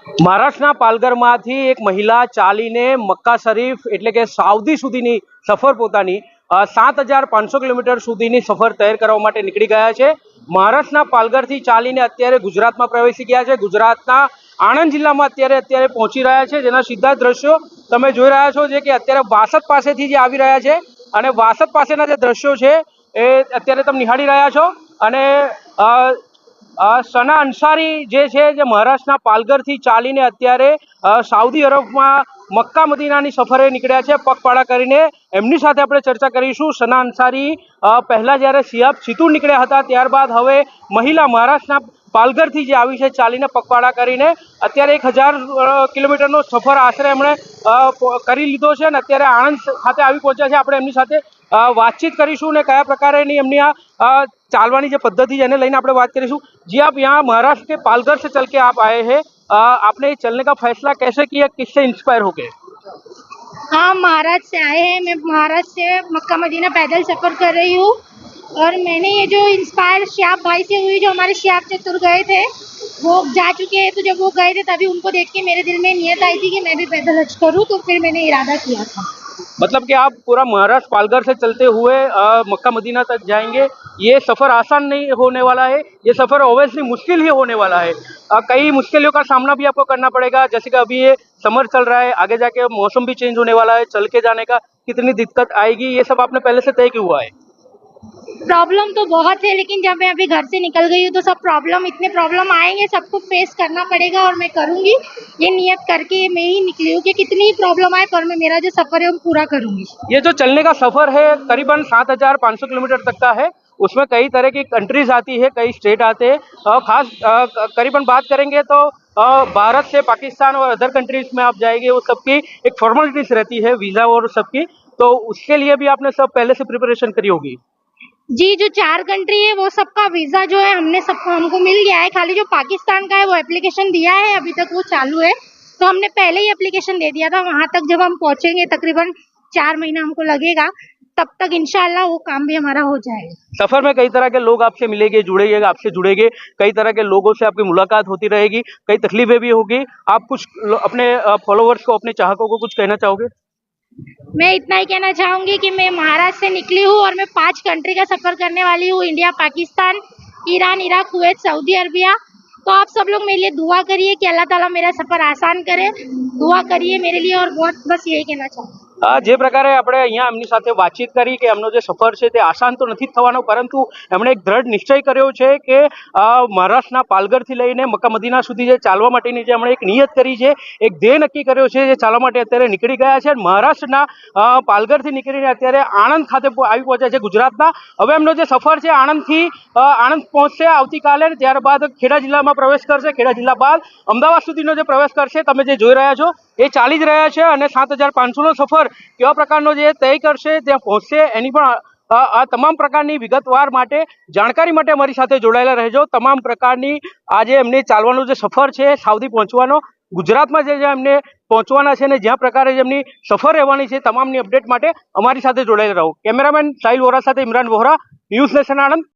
મહારાષ્ટ્રના પાલઘરમાંથી એક મહિલા ચાલીને મક્કા શરીફ એટલે કે સાઉદી સુધીની સફર પોતાની 7,500 કિલોમીટર સુધીની સફર તૈયાર કરવા માટે નીકળી ગયા છે। મહારાષ્ટ્રના પાલઘરથી ચાલીને અત્યારે ગુજરાતમાં પ્રવેશી ગયા છે। ગુજરાતના આણંદ જિલ્લામાં અત્યારે પહોંચી રહ્યા છે, જેના સીધા દ્રશ્યો તમે જોઈ રહ્યા છો જે કે અત્યારે વાસદ પાસેથી જે આવી રહ્યા છે અને વાસદ પાસેના જે દ્રશ્યો છે એ અત્યારે તમે નિહાળી રહ્યા છો। અને સના અંસારી જે છે જે મહારાષ્ટ્રના પાલઘરથી ચાલીને અત્યારે સાઉદી અરબમાં મક્કા મદીનાની સફરે નીકળ્યા છે પગપાળા કરીને। એમની સાથે આપણે ચર્ચા કરીશું। સના અંસારી પહેલા જ્યારે સિયાબ ચિત્તૂર નીકળ્યા હતા, ત્યારબાદ હવે મહિલા મહારાષ્ટ્રના પાલઘરથી જે આવી છે ચાલીને પગપાળા કરીને અત્યારે 1,000 કિલોમીટરનો સફર આશરે એમણે કરી લીધો છે અને અત્યારે આણંદ ખાતે આવી પહોંચ્યા છે। આપણે એમની સાથે बातचीत करीशू ने कया प्रकारेनी एमनी आ चालवानी जो पद्धति है लईने आपणे बात करीशू। जी आप यहाँ महाराष्ट्र के पालघर से चल के आप आए हैं, आपने चलने का फैसला कैसे किया, किससे इंस्पायर होके? हाँ, महाराष्ट्र से आए हैं। मैं महाराष्ट्र से मक्का मदीना पैदल सफर कर रही हूँ और मैंने ये जो इंस्पायर श्याप भाई से हुई, जो हमारे श्याप चतुर गए थे वो जा चुके हैं, तो जब वो गए थे तभी उनको देख के मेरे दिल में नियत आई थी कि मैं भी पैदल हज करूँ, तो फिर मैंने इरादा किया था। मतलब कि आप पूरा महाराष्ट्र पालघर से चलते हुए मक्का मदीना तक जाएंगे। ये सफ़र आसान नहीं होने वाला है, ये सफ़र ओबियसली मुश्किल ही होने वाला है। कई मुश्किलों का सामना भी आपको करना पड़ेगा, जैसे कि अभी ये समर चल रहा है, आगे जाके मौसम भी चेंज होने वाला है, चल के जाने का कितनी दिक्कत आएगी ये सब आपने पहले से तय किया हुआ है? प्रॉब्लम तो बहुत है, लेकिन जब मैं अभी घर से निकल गई हूँ तो सब इतने प्रॉब्लम आएंगे, सबको फेस करना पड़ेगा और मैं करूँगी। ये नियत करके मैं ही निकली हूँ कि कितनी प्रॉब्लम आए पर मैं मेरा जो सफर है वो पूरा करूँगी। ये जो चलने का सफर है करीबन 7,500 किलोमीटर तक का है, उसमें कई तरह की कंट्रीज आती है, कई स्टेट आते हैं। खास करीबन बात करेंगे तो भारत से पाकिस्तान और अदर कंट्रीज में आप जाएंगे, वो सबकी एक फॉर्मेलिटीज रहती है, वीज़ा और सबकी, तो उसके लिए भी आपने सब पहले से प्रिपरेशन करी होगी। जी, जो 4 कंट्री है वो सबका वीजा जो है हमको मिल गया है। खाली जो पाकिस्तान का है वो एप्लीकेशन दिया है, अभी तक वो चालू है, तो हमने पहले ही एप्लीकेशन दे दिया था। वहां तक जब हम पहुंचेंगे तकरीबन 4 महीना हमको लगेगा, तब तक इंशाल्लाह वो काम भी हमारा हो जाएगा। सफर में कई तरह के लोग आपसे मिलेंगे, जुड़ेंगे, आपसे जुड़ेंगे, कई तरह के लोगों से आपकी मुलाकात होती रहेगी, कई तकलीफें भी होगी। आप कुछ अपने फॉलोवर्स को, अपने चाहकों को कुछ कहना चाहोगे? मैं इतना ही कहना चाहूंगी कि मैं महाराष्ट्र से निकली हूँ और मैं 5 कंट्री का सफर करने वाली हूँ, India, Pakistan, Iran, Iraq, Kuwait, Saudi Arabia. तो आप सब लोग मेरे लिए दुआ करिए कि अल्लाह ताला मेरा सफर आसान करे, दुआ करिए मेरे लिए और बहुत बस यही कहना चाहूँगी। જે પ્રકારે આપણે અહીંયા એમની સાથે વાતચીત કરી કે એમનો જે સફર છે તે આસાન તો નથી થવાનો, પરંતુ એમણે એક દ્રઢ નિશ્ચય કર્યો છે કે મહારાષ્ટ્રના પાલઘરથી લઈને મક્કા મદીના સુધી જે ચાલવા માટેની જે એમણે એક નિયત કરી છે, એક ધ્યેય નક્કી કર્યો છે, જે ચાલવા માટે અત્યારે નીકળી ગયા છે। મહારાષ્ટ્રના પાલઘરથી નીકળીને અત્યારે આણંદ ખાતે આવી પહોંચ્યા છે ગુજરાતના। હવે એમનો જે સફર છે આણંદ પહોંચશે આવતીકાલે, ત્યારબાદ ખેડા જિલ્લામાં પ્રવેશ કરશે, ખેડા જિલ્લા બાદ અમદાવાદ સુધીનો જે પ્રવેશ કરશે, તમે જે જોઈ રહ્યા છો એ ચાલી જ રહ્યા છે। અને 7,500નો સફર કેવા પ્રકારનો જે તય કરશે, ત્યાં પહોંચશે, એની પણ આ તમામ પ્રકારની વિગતવાર માટે જાણકારી માટે અમારી સાથે જોડાયેલા રહેજો। તમામ પ્રકારની આજે એમને ચાલવાનો જે સફર છે સાઉદી પહોંચવાનો, ગુજરાતમાં જે એમને પહોંચવાના છે અને જ્યાં પ્રકારે જેમની સફર રહેવાની છે, તમામની અપડેટ માટે અમારી સાથે જોડાયેલા રહો। કેમેરામેન સાહિલ વોરા સાથે ઇમરાન વોહરા, ન્યૂઝ નેશન આણંદ।